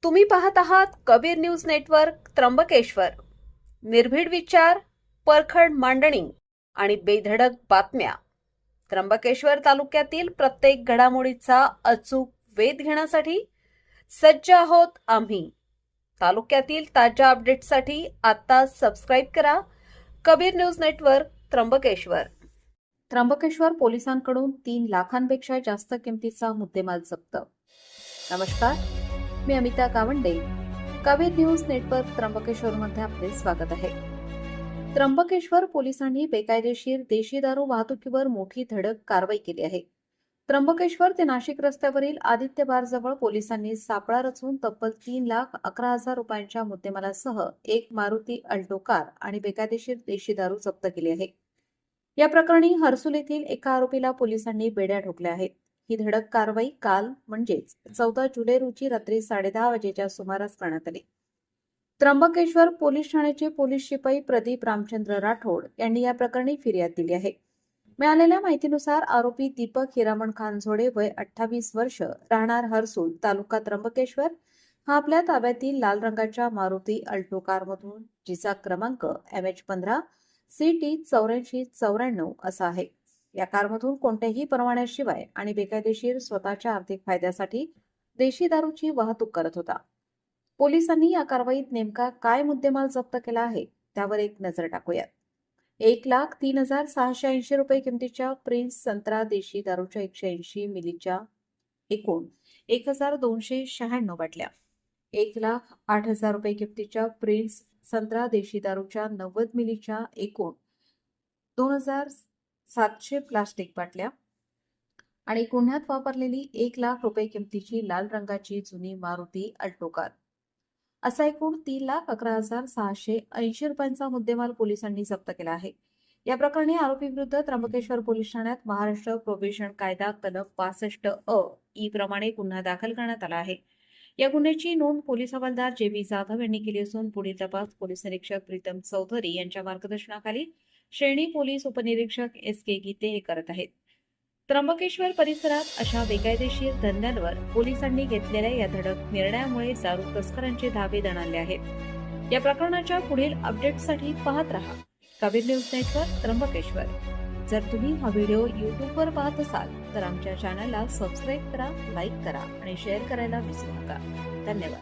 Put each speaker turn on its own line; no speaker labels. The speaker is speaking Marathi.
तुम्ही पाहत आहात कबीर न्यूज नेटवर्क त्र्यंबकेश्वर. निर्भीड विचार, परखड मांडणी आणि बेधडक बातम्या. त्र्यंबकेश्वर तालुक्यातील प्रत्येक घडामोडीचा अचूक वेध घेण्यासाठी सज्ज आहोत आम्ही. तालुक्यातील ताज्या अपडेट्ससाठी आता सबस्क्राईब करा कबीर न्यूज नेटवर्क त्र्यंबकेश्वर. त्र्यंबकेश्वर पोलिसांकडून 3 लाखांपेक्षा जास्त किमतीचा मुद्देमाल जप्त. नमस्कार, मी अमिता गावंडे. कबीर न्यूज नेटवर्क त्र्यंबकेश्वरमध्ये आपले स्वागत आहे. त्र्यंबकेश्वर पोलिसांनी बेकायदेशीर देशी दारू वाहतुकीवर मोठी धडक कारवाई केली आहे. त्र्यंबकेश्वर ते नाशिक रस्त्यावरील आदित्य बारजवळ पोलिसांनी सापळा रचून तब्बल 3,11,000 रुपयांच्या मुद्देमालासह एक मारुती अल्टो कार आणि बेकायदेशीर देशी दारू जप्त केली आहे. या प्रकरणी हर्सुल येथील एका आरोपीला पोलिसांनी बेड्या ठोकल्या आहेत. ही धडक कारवाई काल म्हणजेच 14 जुलै रोजी रात्री 10:30 वाजेच्या सुमारास करण्यात आली. त्र्यंबकेश्वर पोलीस ठाण्याचे पोलीस शिपाई प्रदीप रामचंद्र राठोड यांनी या प्रकरणी फिर्याद दिली आहे. मिळालेल्या माहितीनुसार आरोपी दीपक हिरामण खानझोडे वय 28 वर्ष, राहणार हर्सुल, तालुका त्र्यंबकेश्वर, हा आपल्या ताब्यातील लाल रंगाच्या मारुती अल्टो कारमधून, जिचा क्रमांक MH15 CT 8494 असा आहे, या कारमधून कोणत्याही परवान्याशिवाय आणि बेकायदेशीर स्वतःच्या आर्थिक फायद्यासाठी देशी दारूची वाहतूक करत होता. पोलिसांनी या कारवाईत नेमका काय मुद्देमाल जप्त केला आहे त्यावर एक नजर टाकूयात. 1,03,680 रुपये किमतीच्या प्रिन्स संत्रा देशी दारूच्या 180 मिलीच्या एकूण 1,296 बाटल्या, 1,08,000 रुपये किमतीच्या प्रिन्स संत्रा देशी दारूच्या 90 मिलीच्या एकूण 2,700 प्लास्टिक बाटल्या आणि गुन्ह्यात वापरलेली 1,00,000 रुपये किमतीची लाल रंगाची जुनी मारुती अल्टो कार, असा एकूण 3,11,680 रुपयांचा मुद्देमाल पोलिसांनी जप्त केला आहे. या प्रकरणी आरोपी विरुद्ध त्र्यंबकेश्वर पोलीस ठाण्यात महाराष्ट्र प्रोबेशन कायदा कलम 65(अ)(ई) प्रमाणे गुन्हा दाखल करण्यात आला आहे. या गुन्ह्याची नोंद पोलीस हवालदार JB जाधव यांनी केली असून पुढील तपास पोलीस निरीक्षक प्रीतम चौधरी यांच्या मार्गदर्शनाखाली श्रेणी पोलीस उपनिरीक्षक SK गीते हे करत आहेत. त्र्यंबकेश्वर परिसरात अशा बेकायदेशीर धंद्यांवर पोलिसांनी घेतलेल्या या धडक निर्णयामुळे दारू तस्करांचे धाबे दणाणले आहेत. या प्रकरणाच्या पुढील अपडेट्ससाठी पाहत रहा कबीर न्यूज नेटवर्क त्र्यंबकेश्वर. जर तुम्ही हा व्हिडिओ YouTubeवर पाहत असाल तर आमच्या चॅनलला सबस्क्राईब करा, लाईक करा आणि शेअर करायला विसरू नका. धन्यवाद.